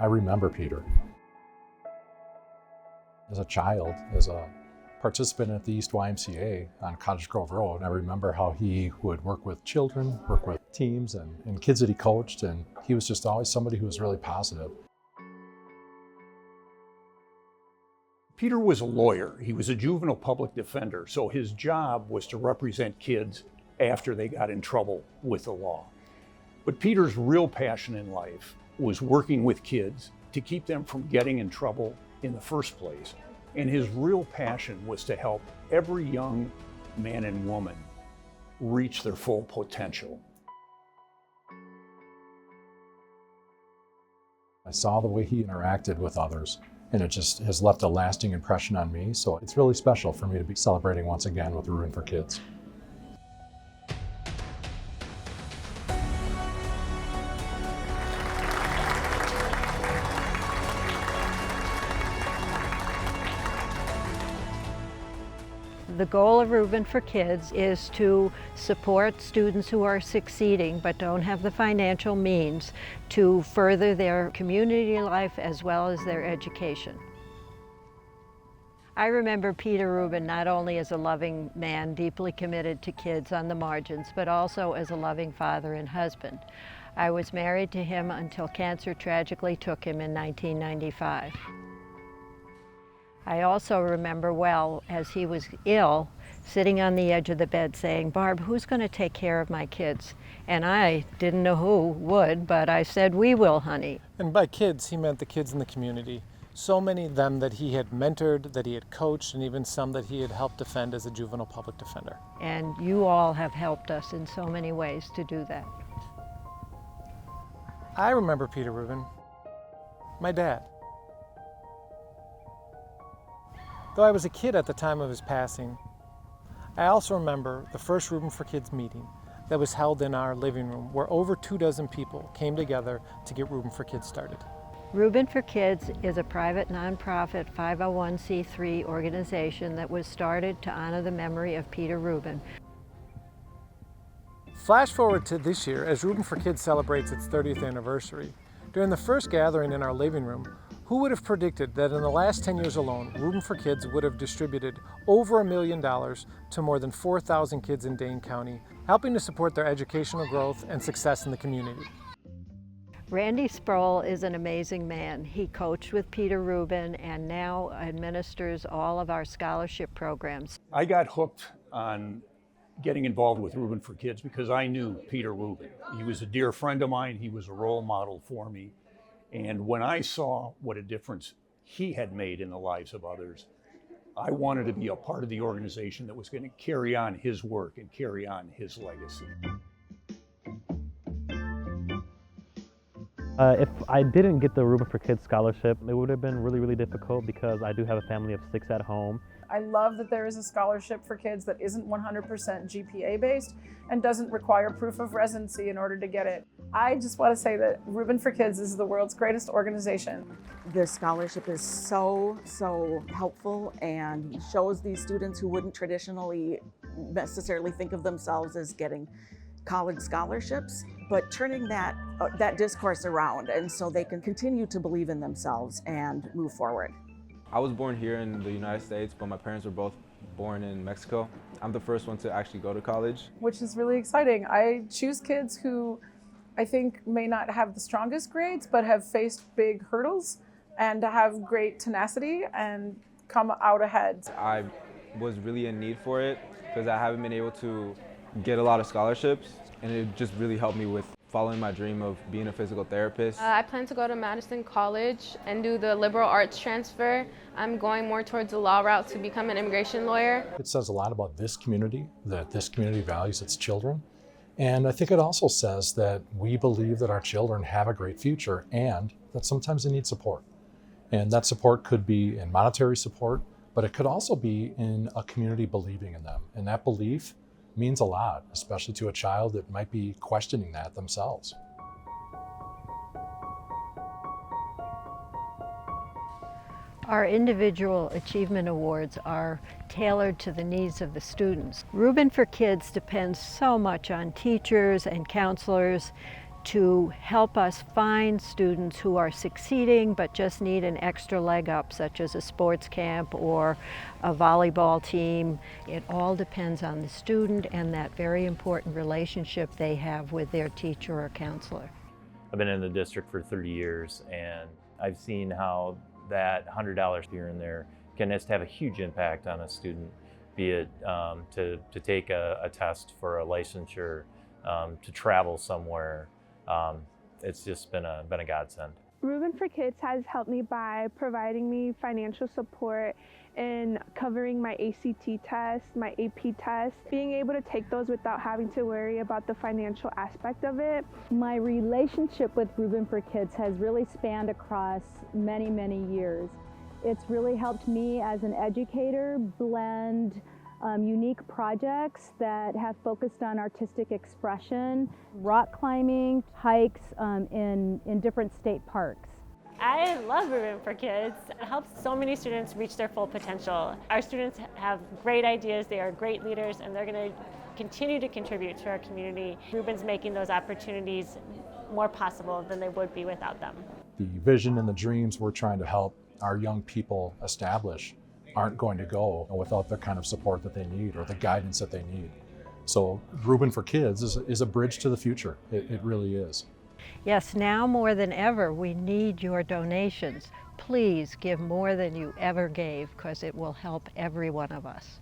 I remember Peter. As a child, as a participant at the East YMCA on Cottage Grove Road, I remember how he would work with children, work with teams and kids that he coached, and he was just always somebody who was really positive. Peter was a lawyer. He was a juvenile public defender, so his job was to represent kids after they got in trouble with the law. But Peter's real passion in life was working with kids to keep them from getting in trouble in the first place. And his real passion was to help every young man and woman reach their full potential. I saw the way he interacted with others, and it just has left a lasting impression on me. So it's really special for me to be celebrating once again with Rubin for Kids. The goal of Rubin for Kids is to support students who are succeeding but don't have the financial means to further their community life as well as their education. I remember Peter Rubin not only as a loving man deeply committed to kids on the margins, but also as a loving father and husband. I was married to him until cancer tragically took him in 1995. I also remember well, as he was ill, sitting on the edge of the bed saying, "Barb, who's going to take care of my kids?" And I didn't know who would, but I said, "We will, honey." And by kids, he meant the kids in the community. So many of them that he had mentored, that he had coached, and even some that he had helped defend as a juvenile public defender. And you all have helped us in so many ways to do that. I remember Peter Rubin, my dad. Though I was a kid at the time of his passing, I also remember the first Rubin for Kids meeting that was held in our living room where over 24 people came together to get Rubin for Kids started. Rubin for Kids is a private nonprofit 501c3 organization that was started to honor the memory of Peter Rubin. Flash forward to this year as Rubin for Kids celebrates its 30th anniversary. During the first gathering in our living room, who would have predicted that in the last 10 years alone, Rubin for Kids would have distributed over $1 million to more than 4,000 kids in Dane County, helping to support their educational growth and success in the community. Randy Sproul is an amazing man. He coached with Peter Rubin and now administers all of our scholarship programs. I got hooked on getting involved with Rubin for Kids because I knew Peter Rubin. He was a dear friend of mine. He was a role model for me. And when I saw what a difference he had made in the lives of others, I wanted to be a part of the organization that was going to carry on his work and carry on his legacy. If I didn't get the Rubin for Kids scholarship, it would have been really, really difficult because I do have a family of 6 at home. I love that there is a scholarship for kids that isn't 100% GPA based and doesn't require proof of residency in order to get it. I just want to say that Rubin for Kids is the world's greatest organization. The scholarship is so helpful and shows these students who wouldn't traditionally necessarily think of themselves as getting college scholarships, but turning that discourse around, and so they can continue to believe in themselves and move forward. I was born here in the United States, but my parents were both born in Mexico. I'm the first one to actually go to college. Which is really exciting. I choose kids who I think may not have the strongest grades, but have faced big hurdles and have great tenacity and come out ahead. I was really in need for it because I haven't been able to get a lot of scholarships, and it just really helped me with following my dream of being a physical therapist. I plan to go to Madison College and do the liberal arts transfer. I'm going more towards the law route to become an immigration lawyer. It says a lot about this community, that this community values its children. And I think it also says that we believe that our children have a great future and that sometimes they need support. And that support could be in monetary support, but it could also be in a community believing in them. And that belief means a lot, especially to a child that might be questioning that themselves. Our individual achievement awards are tailored to the needs of the students. Rubin for Kids depends so much on teachers and counselors to help us find students who are succeeding but just need an extra leg up, such as a sports camp or a volleyball team. It all depends on the student and that very important relationship they have with their teacher or counselor. I've been in the district for 30 years, and I've seen how that $100 here and there can just have a huge impact on a student, be it to take a test for a licensure, to travel somewhere. It's just been a godsend. Rubin for Kids has helped me by providing me financial support in covering my ACT test, my AP test, being able to take those without having to worry about the financial aspect of it. My relationship with Rubin for Kids has really spanned across many, many years. It's really helped me as an educator blend unique projects that have focused on artistic expression, rock climbing, hikes in different state parks. I love Rubin for Kids. It helps so many students reach their full potential. Our students have great ideas, they are great leaders, and they're going to continue to contribute to our community. Rubin's making those opportunities more possible than they would be without them. The vision and the dreams we're trying to help our young people establish aren't going to go without the kind of support that they need or the guidance that they need. So Rubin for Kids is a bridge to the future. It really is. Yes, now more than ever, we need your donations. Please give more than you ever gave, because it will help every one of us.